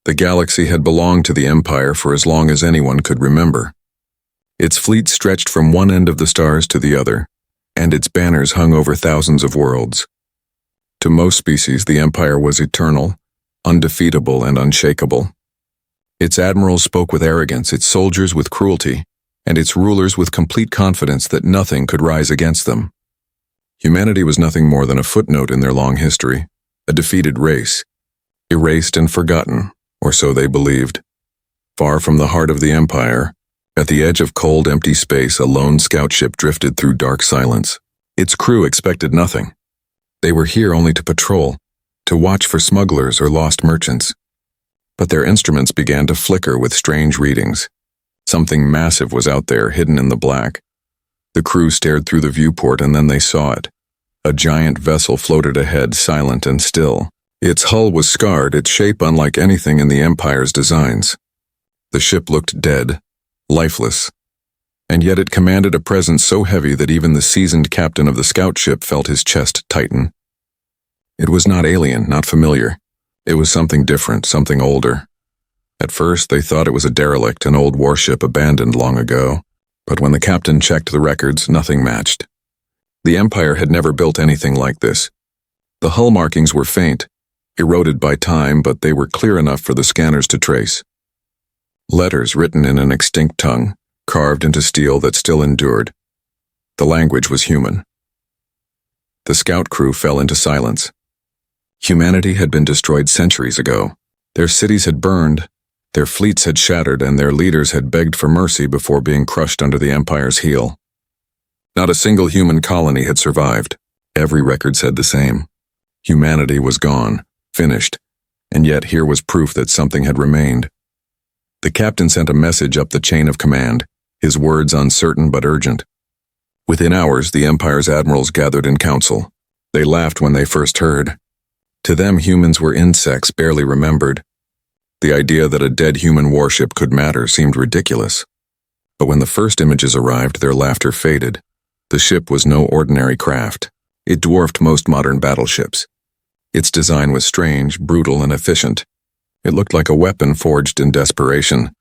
The galaxy had belonged to the Empire for as long as anyone could remember. Its fleet stretched from one end of the stars to the other, and its banners hung over thousands of worlds. To most species, the Empire was eternal, undefeatable, and unshakable. Its admirals spoke with arrogance, its soldiers with cruelty, and its rulers with complete confidence that nothing could rise against them. Humanity was nothing more than a footnote in their long history, a defeated race, erased and forgotten, or so they believed. Far from the heart of the Empire, at the edge of cold, empty space, a lone scout ship drifted through dark silence. Its crew expected nothing. They were here only to patrol, to watch for smugglers or lost merchants. But their instruments began to flicker with strange readings. Something massive was out there, hidden in the black. The crew stared through the viewport, and then they saw it. A giant vessel floated ahead, silent and still. Its hull was scarred, its shape unlike anything in the Empire's designs. The ship looked dead, lifeless, and yet it commanded a presence so heavy that even the seasoned captain of the scout ship felt his chest tighten. It was not alien, not familiar. It was something different, something older. At first, they thought it was a derelict, an old warship abandoned long ago. But when the captain checked the records, nothing matched. The Empire had never built anything like this. The hull markings were faint, eroded by time, but they were clear enough for the scanners to trace. Letters written in an extinct tongue, carved into steel that still endured. The language was human. The scout crew fell into silence. Humanity had been destroyed centuries ago. Their cities had burned, their fleets had shattered, and their leaders had begged for mercy before being crushed under the Empire's heel. Not a single human colony had survived. Every record said the same. Humanity was gone, finished, and yet here was proof that something had remained. The captain sent a message up the chain of command, his words uncertain but urgent. Within hours, the Empire's admirals gathered in council. They laughed when they first heard. To them, humans were insects barely remembered. The idea that a dead human warship could matter seemed ridiculous. But when the first images arrived, their laughter faded. The ship was no ordinary craft. It dwarfed most modern battleships. Its design was strange, brutal, and efficient. It looked like a weapon forged in desperation.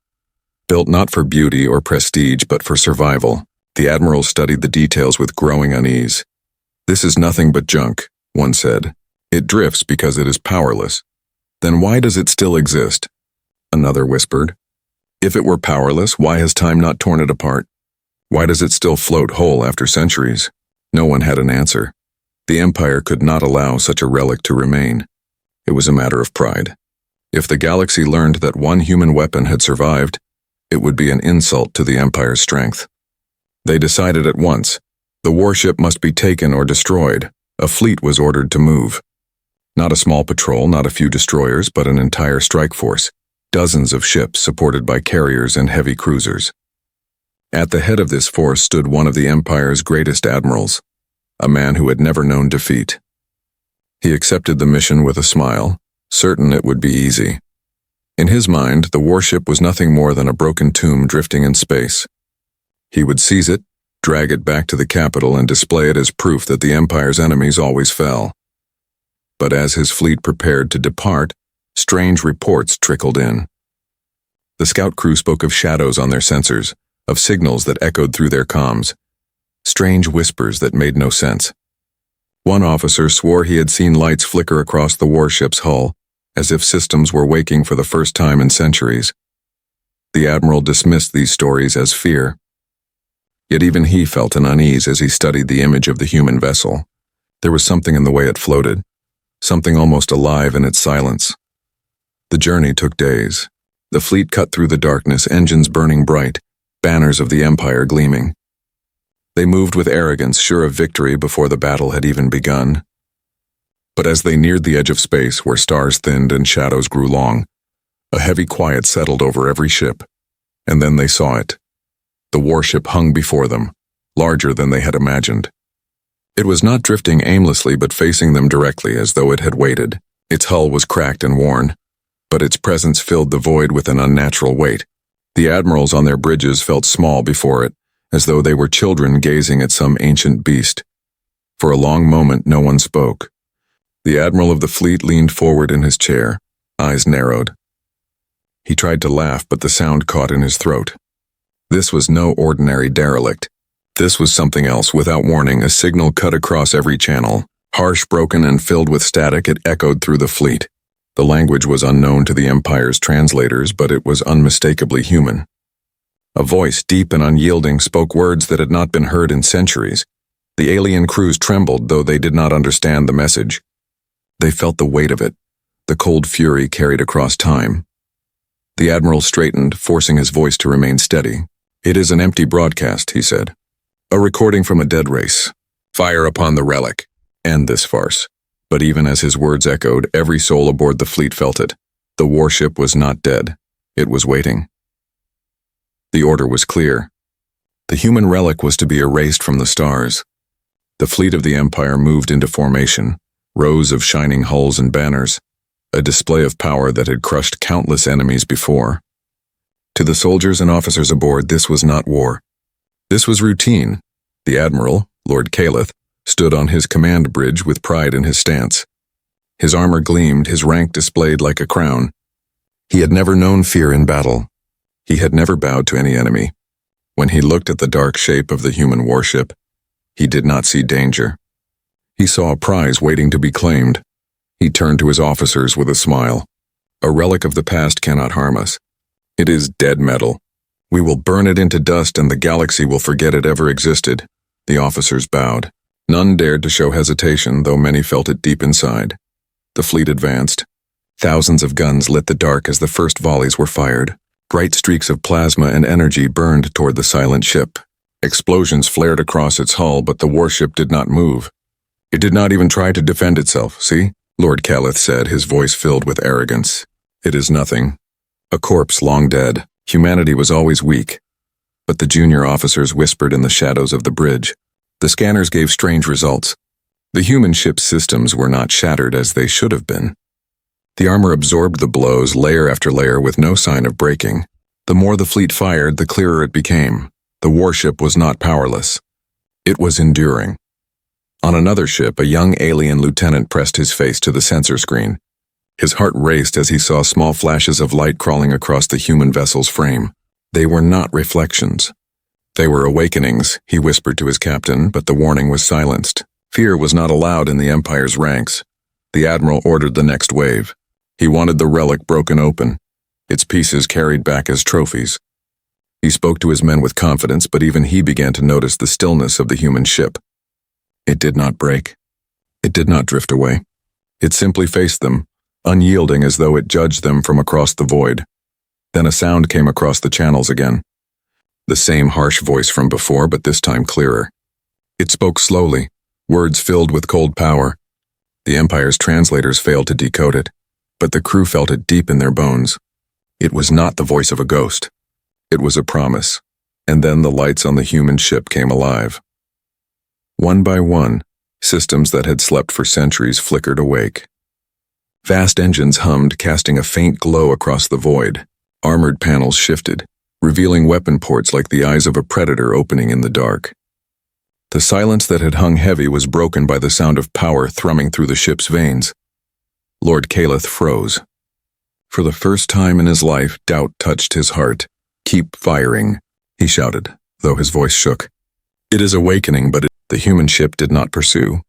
Built not for beauty or prestige, but for survival, the admirals studied the details with growing unease. "This is nothing but junk," one said. "It drifts because it is powerless." "Then why does it still exist?" another whispered. "If it were powerless, why has time not torn it apart? Why does it still float whole after centuries?" No one had an answer. The Empire could not allow such a relic to remain. It was a matter of pride. If the galaxy learned that one human weapon had survived, it would be an insult to the Empire's strength. They decided at once. The warship must be taken or destroyed. A fleet was ordered to move. Not a small patrol, not a few destroyers, but an entire strike force. Dozens of ships supported by carriers and heavy cruisers. At the head of this force stood one of the Empire's greatest admirals, a man who had never known defeat. He accepted the mission with a smile, certain it would be easy. In his mind, the warship was nothing more than a broken tomb drifting in space. He would seize it, drag it back to the capital, and display it as proof that the Empire's enemies always fell. But as his fleet prepared to depart, strange reports trickled in. The scout crew spoke of shadows on their sensors, of signals that echoed through their comms, strange whispers that made no sense. One officer swore he had seen lights flicker across the warship's hull, as if systems were waking for the first time in centuries. The admiral dismissed these stories as fear. Yet even he felt an unease as he studied the image of the human vessel. There was something in the way it floated, something almost alive in its silence. The journey took days. The fleet cut through the darkness, engines burning bright, banners of the Empire gleaming. They moved with arrogance, sure of victory before the battle had even begun. But as they neared the edge of space, where stars thinned and shadows grew long, a heavy quiet settled over every ship. And then they saw it. The warship hung before them, larger than they had imagined. It was not drifting aimlessly, but facing them directly, as though it had waited. Its hull was cracked and worn, but its presence filled the void with an unnatural weight. The admirals on their bridges felt small before it, as though they were children gazing at some ancient beast. For a long moment, no one spoke. The admiral of the fleet leaned forward in his chair, eyes narrowed. He tried to laugh, but the sound caught in his throat. This was no ordinary derelict. This was something else. Without warning, a signal cut across every channel. Harsh, broken, and filled with static, it echoed through the fleet. The language was unknown to the Empire's translators, but it was unmistakably human. A voice, deep and unyielding, spoke words that had not been heard in centuries. The alien crews trembled, though they did not understand the message. They felt the weight of it, the cold fury carried across time. The Admiral straightened, forcing his voice to remain steady. "It is an empty broadcast," he said. "A recording from a dead race. Fire upon the relic. End this farce." But even as his words echoed, every soul aboard the fleet felt it. The warship was not dead. It was waiting. The order was clear. The human relic was to be erased from the stars. The fleet of the Empire moved into formation, rows of shining hulls and banners, a display of power that had crushed countless enemies before. To the soldiers and officers aboard, this was not war. This was routine. The Admiral, Lord Calith, stood on his command bridge with pride in his stance. His armor gleamed, his rank displayed like a crown. He had never known fear in battle. He had never bowed to any enemy. When he looked at the dark shape of the human warship, he did not see danger. He saw a prize waiting to be claimed. He turned to his officers with a smile. "A relic of the past cannot harm us. It is dead metal. We will burn it into dust and the galaxy will forget it ever existed." The officers bowed. None dared to show hesitation, though many felt it deep inside. The fleet advanced. Thousands of guns lit the dark as the first volleys were fired. Bright streaks of plasma and energy burned toward the silent ship. Explosions flared across its hull, but the warship did not move. It did not even try to defend itself. "See?" Lord Calith said, his voice filled with arrogance. "It is nothing. A corpse long dead. Humanity was always weak." But the junior officers whispered in the shadows of the bridge. The scanners gave strange results. The human ship's systems were not shattered as they should have been. The armor absorbed the blows layer after layer with no sign of breaking. The more the fleet fired, the clearer it became. The warship was not powerless. It was enduring. On another ship, a young alien lieutenant pressed his face to the sensor screen. His heart raced as he saw small flashes of light crawling across the human vessel's frame. They were not reflections. They were awakenings, he whispered to his captain, but the warning was silenced. Fear was not allowed in the Empire's ranks. The Admiral ordered the next wave. He wanted the relic broken open, its pieces carried back as trophies. He spoke to his men with confidence, but even he began to notice the stillness of the human ship. It did not break. It did not drift away. It simply faced them, unyielding as though it judged them from across the void. Then a sound came across the channels again. The same harsh voice from before, but this time clearer. It spoke slowly, words filled with cold power. The Empire's translators failed to decode it, but the crew felt it deep in their bones. It was not the voice of a ghost. It was a promise. And then the lights on the human ship came alive. One by one, systems that had slept for centuries flickered awake. Vast engines hummed, casting a faint glow across the void. Armored panels shifted, revealing weapon ports like the eyes of a predator opening in the dark. The silence that had hung heavy was broken by the sound of power thrumming through the ship's veins. Lord Calith froze. For the first time in his life, doubt touched his heart. "Keep firing," he shouted, though his voice shook. "It is awakening, but the human ship did not pursue.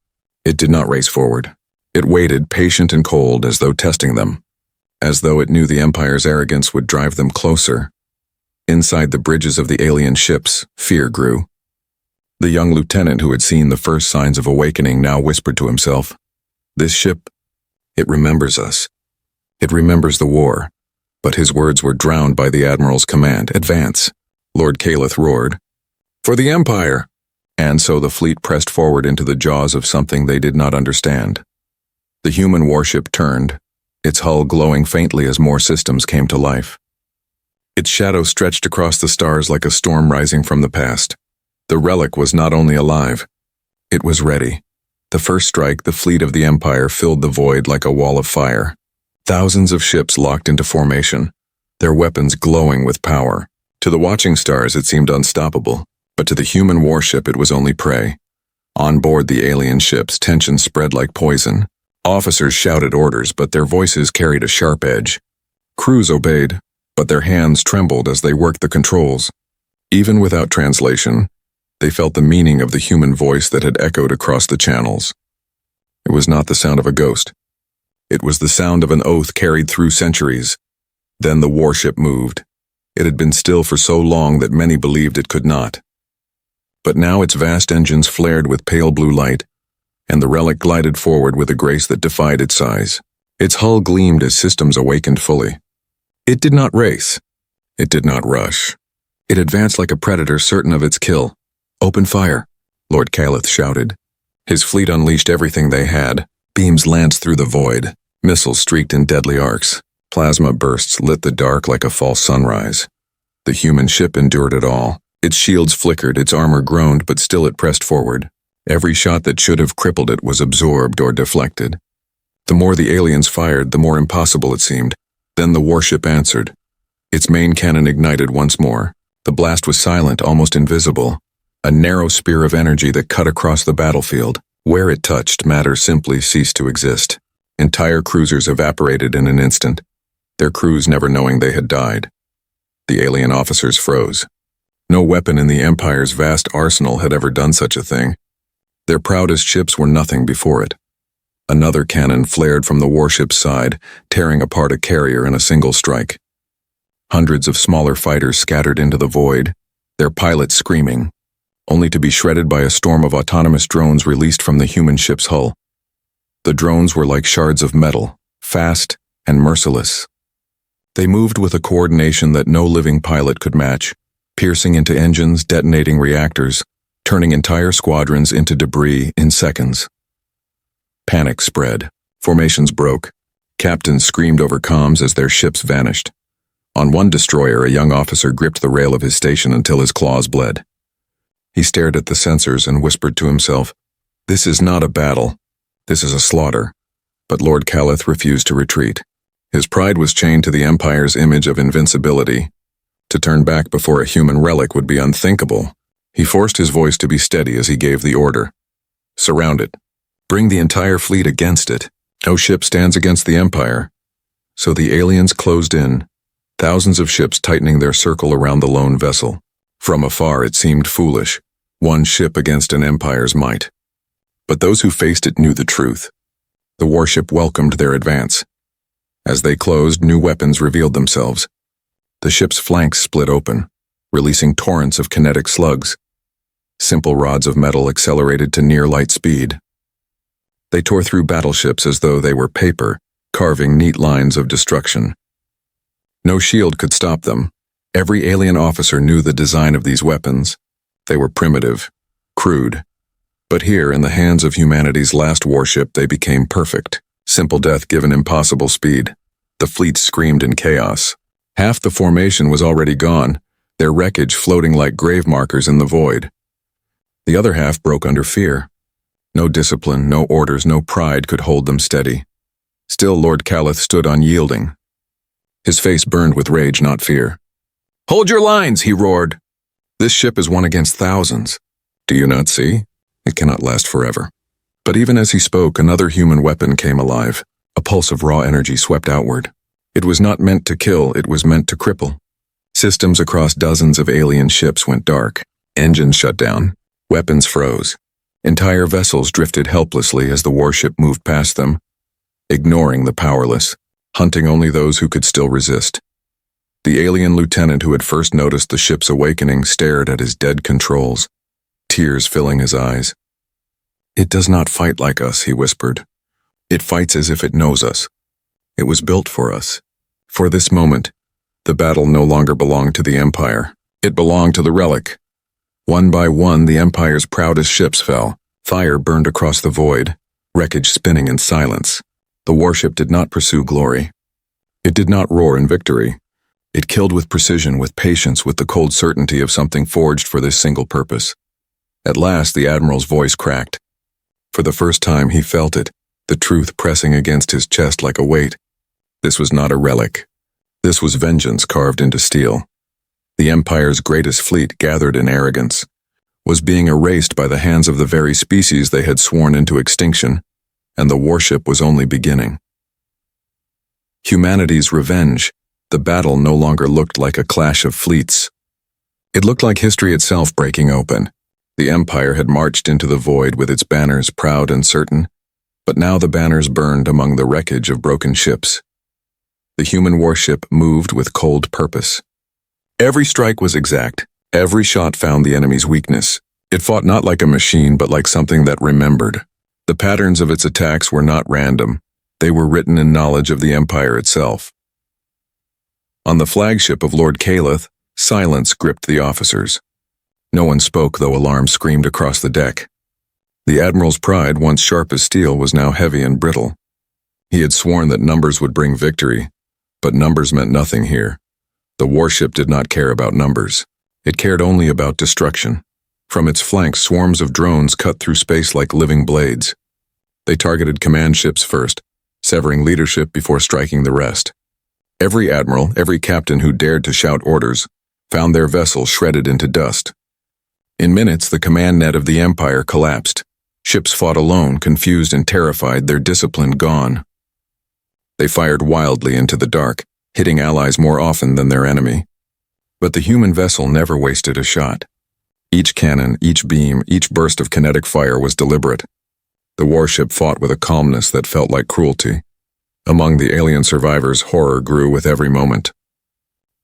It did not race forward. It waited, patient and cold, as though testing them, as though it knew the Empire's arrogance would drive them closer. Inside the bridges of the alien ships, fear grew. The young lieutenant who had seen the first signs of awakening now whispered to himself, "This ship, it remembers us. It remembers the war." But his words were drowned by the Admiral's command, "Advance." Lord Calith roared, "For the Empire!" And so the fleet pressed forward into the jaws of something they did not understand. The human warship turned, its hull glowing faintly as more systems came to life. Its shadow stretched across the stars like a storm rising from the past. The relic was not only alive, it was ready. The first strike, the fleet of the Empire filled the void like a wall of fire. Thousands of ships locked into formation, their weapons glowing with power. To the watching stars it seemed unstoppable, but to the human warship it was only prey. On board the alien ships, tension spread like poison. Officers shouted orders, but their voices carried a sharp edge. Crews obeyed, but their hands trembled as they worked the controls. Even without translation, they felt the meaning of the human voice that had echoed across the channels. It was not the sound of a ghost. It was the sound of an oath carried through centuries. Then the warship moved. It had been still for so long that many believed it could not. But now its vast engines flared with pale blue light, and the relic glided forward with a grace that defied its size. Its hull gleamed as systems awakened fully. It did not race. It did not rush. It advanced like a predator certain of its kill. "Open fire," Lord Calith shouted. His fleet unleashed everything they had. Beams lanced through the void. Missiles streaked in deadly arcs. Plasma bursts lit the dark like a false sunrise. The human ship endured it all. Its shields flickered, its armor groaned, but still it pressed forward. Every shot that should have crippled it was absorbed or deflected. The more the aliens fired, the more impossible it seemed. Then the warship answered. Its main cannon ignited once more. The blast was silent, almost invisible. A narrow spear of energy that cut across the battlefield. Where it touched, matter simply ceased to exist. Entire cruisers evaporated in an instant, their crews never knowing they had died. The alien officers froze. No weapon in the Empire's vast arsenal had ever done such a thing. Their proudest ships were nothing before it. Another cannon flared from the warship's side, tearing apart a carrier in a single strike. Hundreds of smaller fighters scattered into the void, their pilots screaming, only to be shredded by a storm of autonomous drones released from the human ship's hull. The drones were like shards of metal, fast and merciless. They moved with a coordination that no living pilot could match, piercing into engines, detonating reactors, turning entire squadrons into debris in seconds. Panic spread. Formations broke. Captains screamed over comms as their ships vanished. On one destroyer, a young officer gripped the rail of his station until his claws bled. He stared at the sensors and whispered to himself, "This is not a battle. This is a slaughter." But Lord Calith refused to retreat. His pride was chained to the Empire's image of invincibility. To turn back before a human relic would be unthinkable. He forced his voice to be steady as he gave the order. "Surround it. Bring the entire fleet against it. No ship stands against the Empire." So the aliens closed in, thousands of ships tightening their circle around the lone vessel. From afar it seemed foolish, one ship against an Empire's might. But those who faced it knew the truth. The warship welcomed their advance. As they closed, new weapons revealed themselves. The ship's flanks split open, releasing torrents of kinetic slugs. Simple rods of metal accelerated to near light speed. They tore through battleships as though they were paper, carving neat lines of destruction. No shield could stop them. Every alien officer knew the design of these weapons. They were primitive, crude. But here, in the hands of humanity's last warship, they became perfect. Simple death given impossible speed. The fleet screamed in chaos. Half the formation was already gone, their wreckage floating like grave markers in the void. The other half broke under fear. No discipline, no orders, no pride could hold them steady. Still, Lord Calith stood unyielding. His face burned with rage, not fear. "Hold your lines," he roared. "This ship is one against thousands. Do you not see? It cannot last forever." But even as he spoke, another human weapon came alive. A pulse of raw energy swept outward. It was not meant to kill, it was meant to cripple. Systems across dozens of alien ships went dark. Engines shut down. Weapons froze. Entire vessels drifted helplessly as the warship moved past them, ignoring the powerless, hunting only those who could still resist. The alien lieutenant who had first noticed the ship's awakening stared at his dead controls, tears filling his eyes. "It does not fight like us," he whispered. "It fights as if it knows us. It was built for us. For this moment, the battle no longer belonged to the Empire. It belonged to the relic." One by one, the Empire's proudest ships fell. Fire burned across the void, wreckage spinning in silence. The warship did not pursue glory. It did not roar in victory. It killed with precision, with patience, with the cold certainty of something forged for this single purpose. At last, the Admiral's voice cracked. For the first time, he felt it, the truth pressing against his chest like a weight. This was not a relic. This was vengeance carved into steel. The Empire's greatest fleet, gathered in arrogance, was being erased by the hands of the very species they had sworn into extinction, and the warship was only beginning. Humanity's revenge, The battle no longer looked like a clash of fleets. It looked like history itself breaking open. The Empire had marched into the void with its banners proud and certain, but now the banners burned among the wreckage of broken ships. The human warship moved with cold purpose. Every strike was exact. Every shot found the enemy's weakness. It fought not like a machine, but like something that remembered. The patterns of its attacks were not random. They were written in knowledge of the Empire itself. On the flagship of Lord Calith, silence gripped the officers. No one spoke, though alarm screamed across the deck. The Admiral's pride, once sharp as steel, was now heavy and brittle. He had sworn that numbers would bring victory, but numbers meant nothing here. The warship did not care about numbers. It cared only about destruction. From its flanks, swarms of drones cut through space like living blades. They targeted command ships first, severing leadership before striking the rest. Every admiral, every captain who dared to shout orders, found their vessel shredded into dust. In minutes, the command net of the Empire collapsed. Ships fought alone, confused and terrified, their discipline gone. They fired wildly into the dark, hitting allies more often than their enemy. But the human vessel never wasted a shot. Each cannon, each beam, each burst of kinetic fire was deliberate. The warship fought with a calmness that felt like cruelty. Among the alien survivors, horror grew with every moment.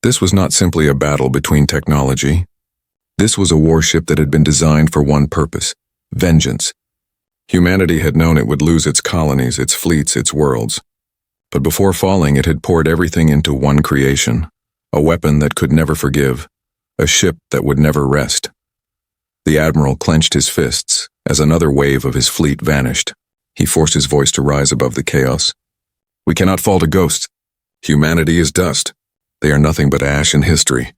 This was not simply a battle between technology. This was a warship that had been designed for one purpose: vengeance. Humanity had known it would lose its colonies, its fleets, its worlds. But before falling, it had poured everything into one creation: a weapon that could never forgive, a ship that would never rest. The Admiral clenched his fists as another wave of his fleet vanished. He forced his voice to rise above the chaos. We cannot fall to ghosts. Humanity is dust. They are nothing but ash in history.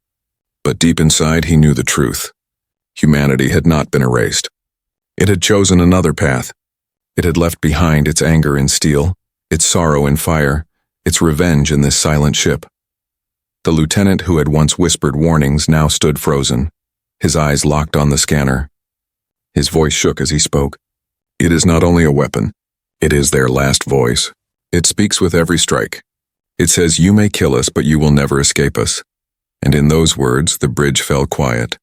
But deep inside, he knew the truth. Humanity had not been erased. It had chosen another path. It had left behind its anger in steel, its sorrow in fire, its revenge in this silent ship. The lieutenant who had once whispered warnings now stood frozen, his eyes locked on the scanner. His voice shook as he spoke. It is not only a weapon. It is their last voice. It speaks with every strike. It says, "You may kill us, but you will never escape us." And in those words, the bridge fell quiet.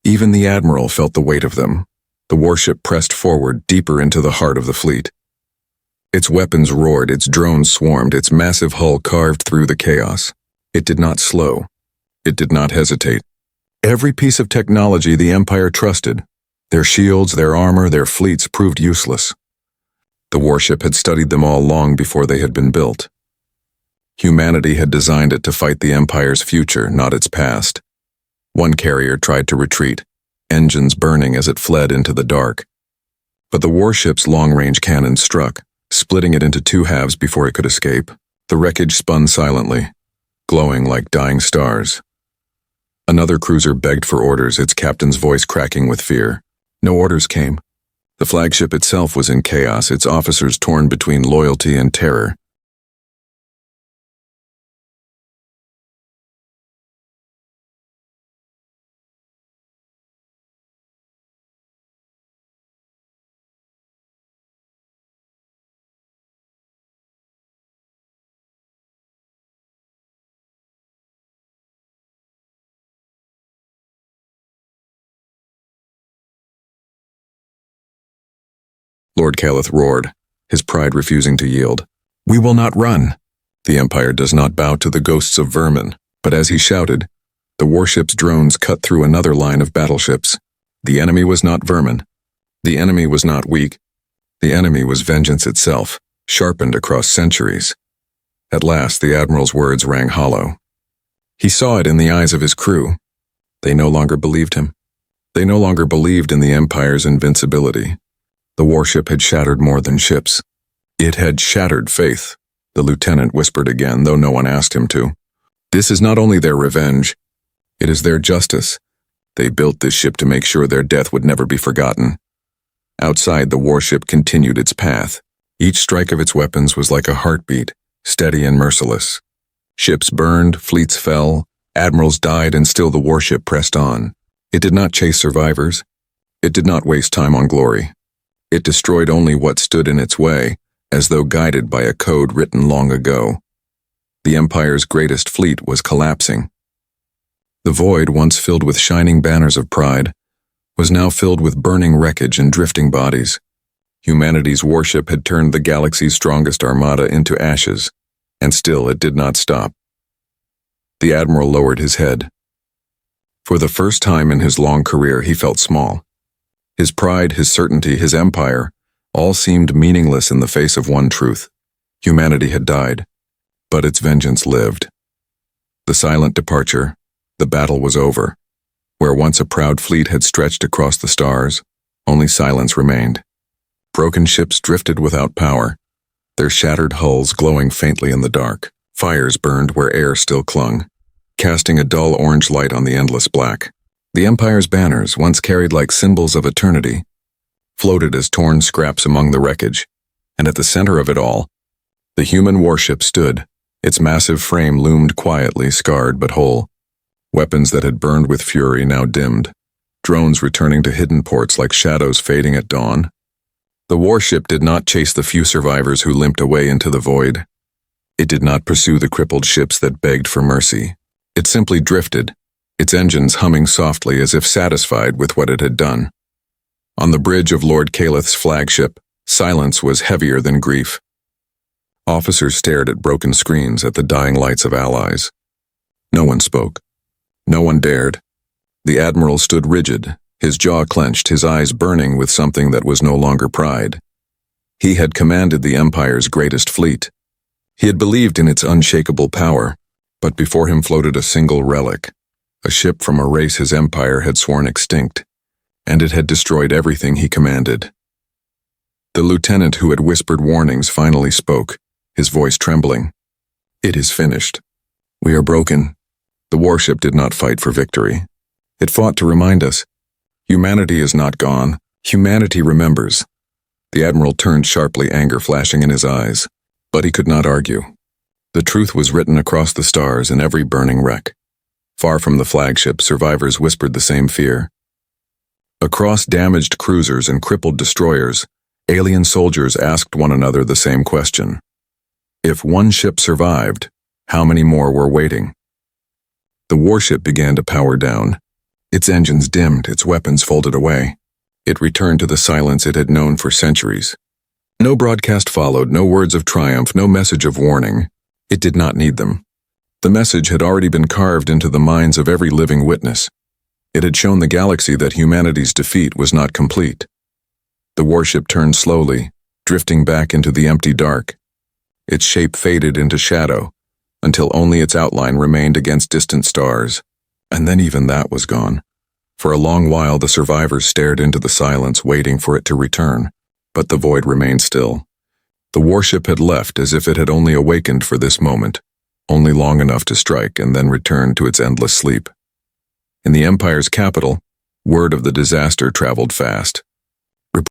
Even the Admiral felt the weight of them. The warship pressed forward deeper into the heart of the fleet. Its weapons roared, its drones swarmed, its massive hull carved through the chaos. It did not slow. It did not hesitate. Every piece of technology the Empire trusted, their shields, their armor, their fleets, proved useless. The warship had studied them all long before they had been built. Humanity had designed it to fight the Empire's future, not its past. One carrier tried to retreat, engines burning as it fled into the dark. But the warship's long-range cannon struck, splitting it into two halves before it could escape. The wreckage spun silently, glowing like dying stars. Another cruiser begged for orders, its captain's voice cracking with fear. No orders came. The flagship itself was in chaos, its officers torn between loyalty and terror. Lord Calith roared, his pride refusing to yield. "We will not run. The Empire does not bow to the ghosts of vermin." But as he shouted, the warship's drones cut through another line of battleships. The enemy was not vermin. The enemy was not weak. The enemy was vengeance itself, sharpened across centuries. At last, the Admiral's words rang hollow. He saw it in the eyes of his crew. They no longer believed him. They no longer believed in the Empire's invincibility. The warship had shattered more than ships. It had shattered faith, the lieutenant whispered again, though no one asked him to. This is not only their revenge, it is their justice. They built this ship to make sure their death would never be forgotten. Outside, the warship continued its path. Each strike of its weapons was like a heartbeat, steady and merciless. Ships burned, fleets fell, admirals died, and still the warship pressed on. It did not chase survivors. It did not waste time on glory. It destroyed only what stood in its way, as though guided by a code written long ago. The Empire's greatest fleet was collapsing. The void, once filled with shining banners of pride, was now filled with burning wreckage and drifting bodies. Humanity's warship had turned the galaxy's strongest armada into ashes, and still it did not stop. The Admiral lowered his head. For the first time in his long career, he felt small. His pride, his certainty, his empire, all seemed meaningless in the face of one truth. Humanity had died, but its vengeance lived. The silent departure, the battle was over. Where once a proud fleet had stretched across the stars, only silence remained. Broken ships drifted without power, their shattered hulls glowing faintly in the dark. Fires burned where air still clung, casting a dull orange light on the endless black. The Empire's banners, once carried like symbols of eternity, floated as torn scraps among the wreckage, and at the center of it all, the human warship stood. Its massive frame loomed quietly, scarred but whole. Weapons that had burned with fury now dimmed, drones returning to hidden ports like shadows fading at dawn. The warship did not chase the few survivors who limped away into the void. It did not pursue the crippled ships that begged for mercy. It simply drifted, its engines humming softly as if satisfied with what it had done. On the bridge of Lord Calith's flagship, silence was heavier than grief. Officers stared at broken screens at the dying lights of allies. No one spoke. No one dared. The Admiral stood rigid, his jaw clenched, his eyes burning with something that was no longer pride. He had commanded the Empire's greatest fleet. He had believed in its unshakable power, but before him floated a single relic, a ship from a race his empire had sworn extinct, and it had destroyed everything he commanded. The lieutenant who had whispered warnings finally spoke, his voice trembling. "It is finished. We are broken." The warship did not fight for victory. It fought to remind us, humanity is not gone. Humanity remembers. The Admiral turned sharply, anger flashing in his eyes, but he could not argue. The truth was written across the stars in every burning wreck. Far from the flagship, survivors whispered the same fear. Across damaged cruisers and crippled destroyers, alien soldiers asked one another the same question. If one ship survived, how many more were waiting? The warship began to power down. Its engines dimmed, its weapons folded away. It returned to the silence it had known for centuries. No broadcast followed, no words of triumph, no message of warning. It did not need them. The message had already been carved into the minds of every living witness. It had shown the galaxy that humanity's defeat was not complete. The warship turned slowly, drifting back into the empty dark. Its shape faded into shadow, until only its outline remained against distant stars, and then even that was gone. For a long while the survivors stared into the silence, waiting for it to return, but the void remained still. The warship had left as if it had only awakened for this moment, only long enough to strike and then return to its endless sleep. In the Empire's capital, word of the disaster traveled fast.